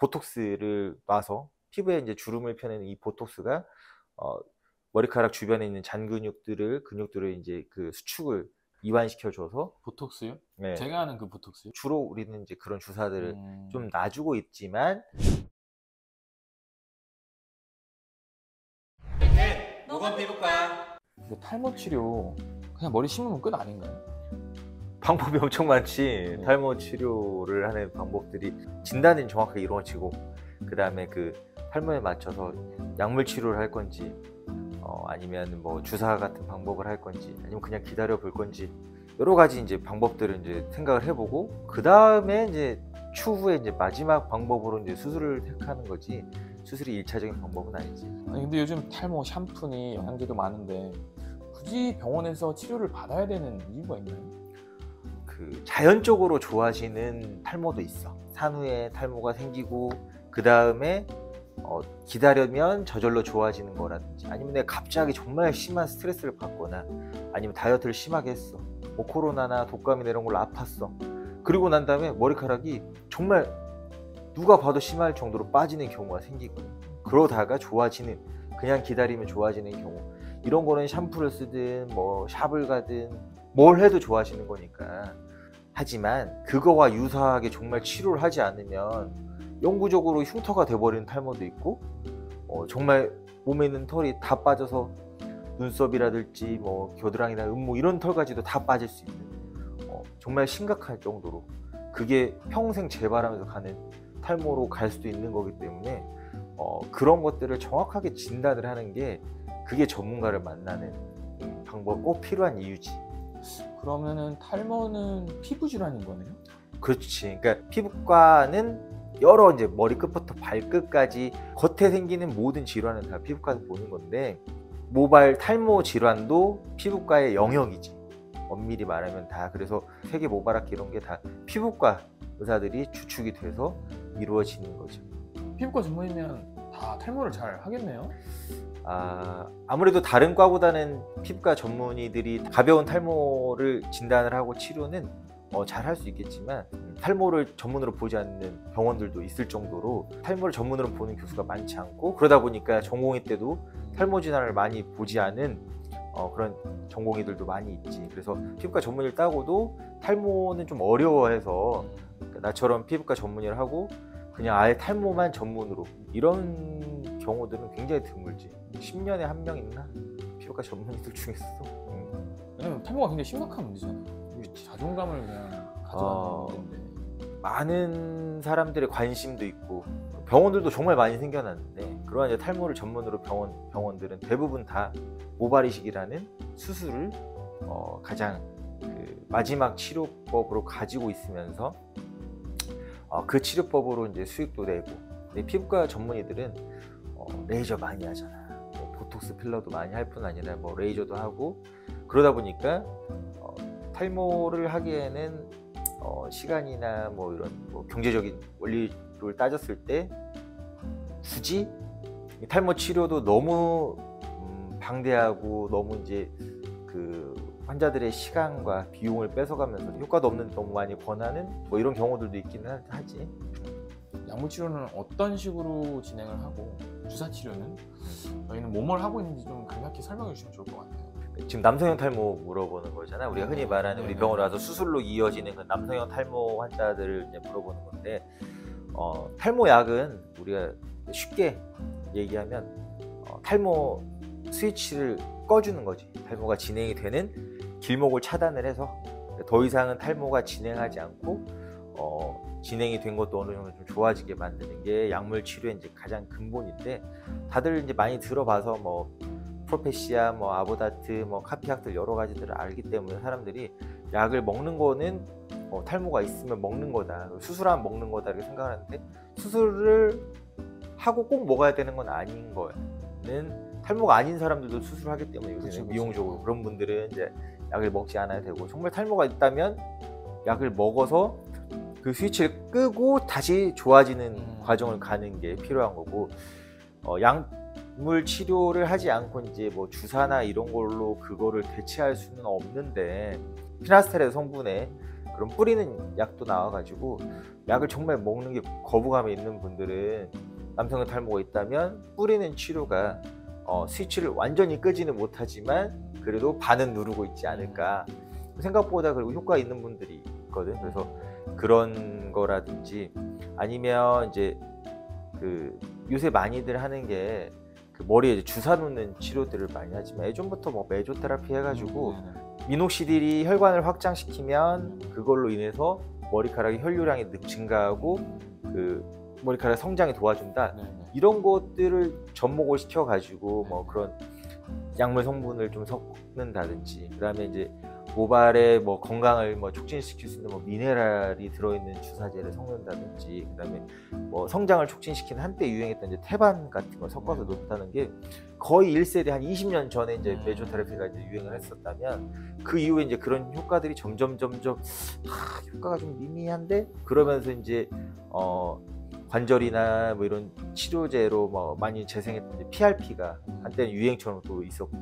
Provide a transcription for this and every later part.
보톡스를 놔서 피부에 이제 주름을 펴내는 이 보톡스가 머리카락 주변에 있는 근육들을 이제 그 수축을 이완시켜 줘서. 보톡스요? 네. 제가 아는 그 보톡스요? 주로 우리는 이제 그런 주사들을 좀 놔주고 있지만. 모건 피부과. 탈모 치료 그냥 머리 심으면 끝 아닌가요? 방법이 엄청 많지. 탈모 치료를 하는 방법들이 진단은 정확하게 이루어지고, 그 다음에 그 탈모에 맞춰서 약물 치료를 할 건지, 아니면 뭐 주사 같은 방법을 할 건지, 아니면 그냥 기다려 볼 건지, 여러 가지 이제 방법들을 이제 생각을 해보고, 그 다음에 이제 추후에 이제 마지막 방법으로 이제 수술을 택하는 거지, 수술이 일차적인 방법은 아니지. 아니 근데 요즘 탈모 샴푸니 영양제도 많은데 굳이 병원에서 치료를 받아야 되는 이유가 있나요? 그 자연적으로 좋아지는 탈모도 있어. 산후에 탈모가 생기고 그 다음에 기다리면 저절로 좋아지는 거라든지, 아니면 내가 갑자기 정말 심한 스트레스를 받거나, 아니면 다이어트를 심하게 했어. 뭐 코로나나 독감이나 이런 걸로 아팠어. 그리고 난 다음에 머리카락이 정말 누가 봐도 심할 정도로 빠지는 경우가 생기거든. 그러다가 좋아지는, 그냥 기다리면 좋아지는 경우, 이런 거는 샴푸를 쓰든 뭐 샵을 가든 뭘 해도 좋아지는 거니까. 하지만 그거와 유사하게 정말 치료를 하지 않으면 영구적으로 흉터가 돼버리는 탈모도 있고, 정말 몸에 있는 털이 다 빠져서 눈썹이라든지 뭐 겨드랑이나 음모 이런 털까지도 다 빠질 수 있는, 정말 심각할 정도로 그게 평생 재발하면서 가는 탈모로 갈 수도 있는 거기 때문에, 그런 것들을 정확하게 진단을 하는 게, 그게 전문가를 만나는 방법 꼭 필요한 이유지. 그러면은 탈모는 피부 질환인 거네요? 그렇지. 그러니까 피부과는 여러 이제 머리 끝부터 발끝까지 겉에 생기는 모든 질환은 다 피부과에서 보는 건데, 모발 탈모 질환도 피부과의 영역이지. 엄밀히 말하면 다. 그래서 세계 모발학회 이런 게 다 피부과 의사들이 주축이 돼서 이루어지는 거죠. 피부과 전문이면 다 탈모를 잘 하겠네요? 아무래도 다른 과보다는 피부과 전문의들이 가벼운 탈모를 진단을 하고 치료는 잘 할 수 있겠지만, 탈모를 전문으로 보지 않는 병원들도 있을 정도로 탈모를 전문으로 보는 교수가 많지 않고, 그러다 보니까 전공의 때도 탈모 진단을 많이 보지 않은 그런 전공의들도 많이 있지. 그래서 피부과 전문의를 따고도 탈모는 좀 어려워해서, 나처럼 피부과 전문의를 하고 그냥 아예 탈모만 전문으로, 이런 경우들은 굉장히 드물지. 10년에 한 명 있나? 피부과 전문의들 중에서. 왜냐면 탈모가 굉장히 심각한 문제잖아요. 자존감을 그냥 가져가는 문제인데. 많은 사람들의 관심도 있고, 병원들도 정말 많이 생겨났는데, 그러한 이제 탈모를 전문으로 병원들은 대부분 다 모발 이식이라는 수술을 가장 그 마지막 치료법으로 가지고 있으면서, 그 치료법으로 이제 수익도 내고. 근데 피부과 전문의들은 레이저 많이 하잖아. 뭐 보톡스 필러도 많이 할 뿐 아니라 뭐 레이저도 하고, 그러다 보니까 탈모를 하기에는 시간이나 뭐 이런 뭐 경제적인 원리를 따졌을 때 굳이 탈모 치료도 너무 방대하고, 너무 이제 그 환자들의 시간과 비용을 뺏어가면서 효과도 없는 너무 많이 권하는 뭐 이런 경우들도 있기는 하지. 약물 치료는 어떤 식으로 진행을 하고, 주사 치료는 저희는 뭐뭘 하고 있는지 좀 간략히 설명해 주시면 좋을 것 같아요. 지금 남성형 탈모 물어보는 거잖아. 우리가 흔히 말하는, 우리 병원 와서 수술로 이어지는 그 남성형 탈모 환자들을 이제 물어보는 건데, 탈모 약은 우리가 쉽게 얘기하면 탈모 스위치를 꺼주는 거지. 탈모가 진행이 되는 길목을 차단을 해서 더 이상은 탈모가 진행하지 않고, 진행이 된 것도 어느 정도 좀 좋아지게 만드는 게 약물 치료의 이제 가장 근본인데, 다들 이제 많이 들어봐서 뭐 프로페시아, 뭐 아보다트, 뭐 카피약들 여러 가지들을 알기 때문에 사람들이 약을 먹는 거는 탈모가 있으면 먹는 거다, 수술하면 먹는 거다 이렇게 생각하는데, 수술을 하고 꼭 먹어야 되는 건 아닌 거는, 탈모가 아닌 사람들도 수술하기 때문에 요새는 미용적으로 그런 분들은 이제 약을 먹지 않아야 되고, 정말 탈모가 있다면 약을 먹어서 그 스위치를 끄고 다시 좋아지는 과정을 가는 게 필요한 거고, 약물 치료를 하지 않고 이제 뭐 주사나 이런 걸로 그거를 대체할 수는 없는데, 피나스테르 성분에 그런 뿌리는 약도 나와가지고 약을 정말 먹는 게 거부감이 있는 분들은 남성형 탈모가 있다면 뿌리는 치료가 스위치를 완전히 끄지는 못하지만 그래도 반은 누르고 있지 않을까 생각보다. 그리고 효과 있는 분들이 있거든. 그래서 그런 거라든지 아니면 이제 그 요새 많이들 하는 게 그 머리에 이제 주사 놓는 치료들을 많이 하지만 예전부터 뭐 메조테라피 해가지고 미녹시딜이 혈관을 확장시키면 그걸로 인해서 머리카락의 혈류량이 증가하고 그 머리카락 성장에 도와준다. 이런 것들을 접목을 시켜가지고 뭐 그런 약물 성분을 좀 섞는다든지, 그다음에 이제 모발의 뭐 건강을 뭐 촉진시킬 수 있는 뭐 미네랄이 들어있는 주사제를 섞는다든지, 그다음에 뭐 성장을 촉진시키는 한때 유행했던 이제 태반 같은 걸 섞어서 놓다는 게 거의 1세대 한 20년 전에 이제 메조테라피가 이제 유행을 했었다면 그 이후에 이제 그런 효과들이 점점 효과가 좀 미미한데 그러면서 이제 관절이나 뭐 이런 치료제로 뭐 많이 재생했던 이제 PRP가 한때는 유행처럼 또 있었고,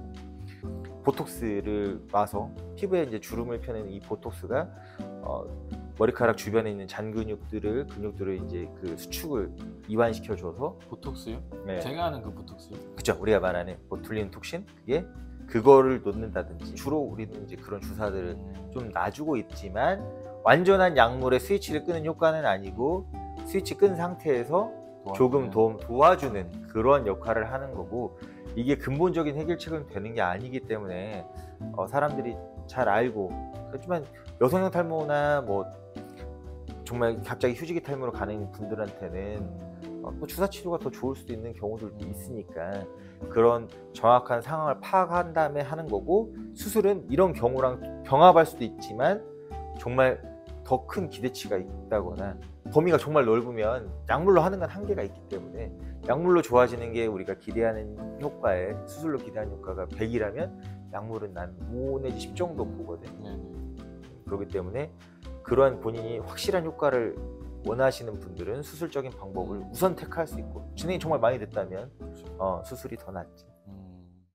보톡스를 놔서 피부에 이제 주름을 펴내는 이 보톡스가 머리카락 주변에 있는 근육들을 이제 그 수축을 이완시켜줘서. 보톡스요? 네. 제가 아는 그 보톡스요? 그쵸, 우리가 말하는 보툴린 톡신, 그거를 놓는다든지. 주로 우리는 이제 그런 주사들을 좀 놔주고 있지만 완전한 약물의 스위치를 끄는 효과는 아니고 스위치 끈 상태에서 조금 도와주는 그런 역할을 하는 거고, 이게 근본적인 해결책은 되는 게 아니기 때문에 사람들이 잘 알고. 하지만 여성형 탈모나 뭐 정말 갑자기 휴지기 탈모로 가는 분들한테는 뭐 주사 치료가 더 좋을 수도 있는 경우들도 있으니까 그런 정확한 상황을 파악한 다음에 하는 거고, 수술은 이런 경우랑 병합할 수도 있지만 정말 더 큰 기대치가 있다거나 범위가 정말 넓으면 약물로 하는 건 한계가 있기 때문에, 약물로 좋아지는 게 우리가 기대하는 효과에 수술로 기대하는 효과가 100이라면 약물은 난 5 내지 10 정도 보거든. 그렇기 때문에 그러한 본인이 확실한 효과를 원하시는 분들은 수술적인 방법을 우선 택할 수 있고, 진행이 정말 많이 됐다면 수술이 더 낫지.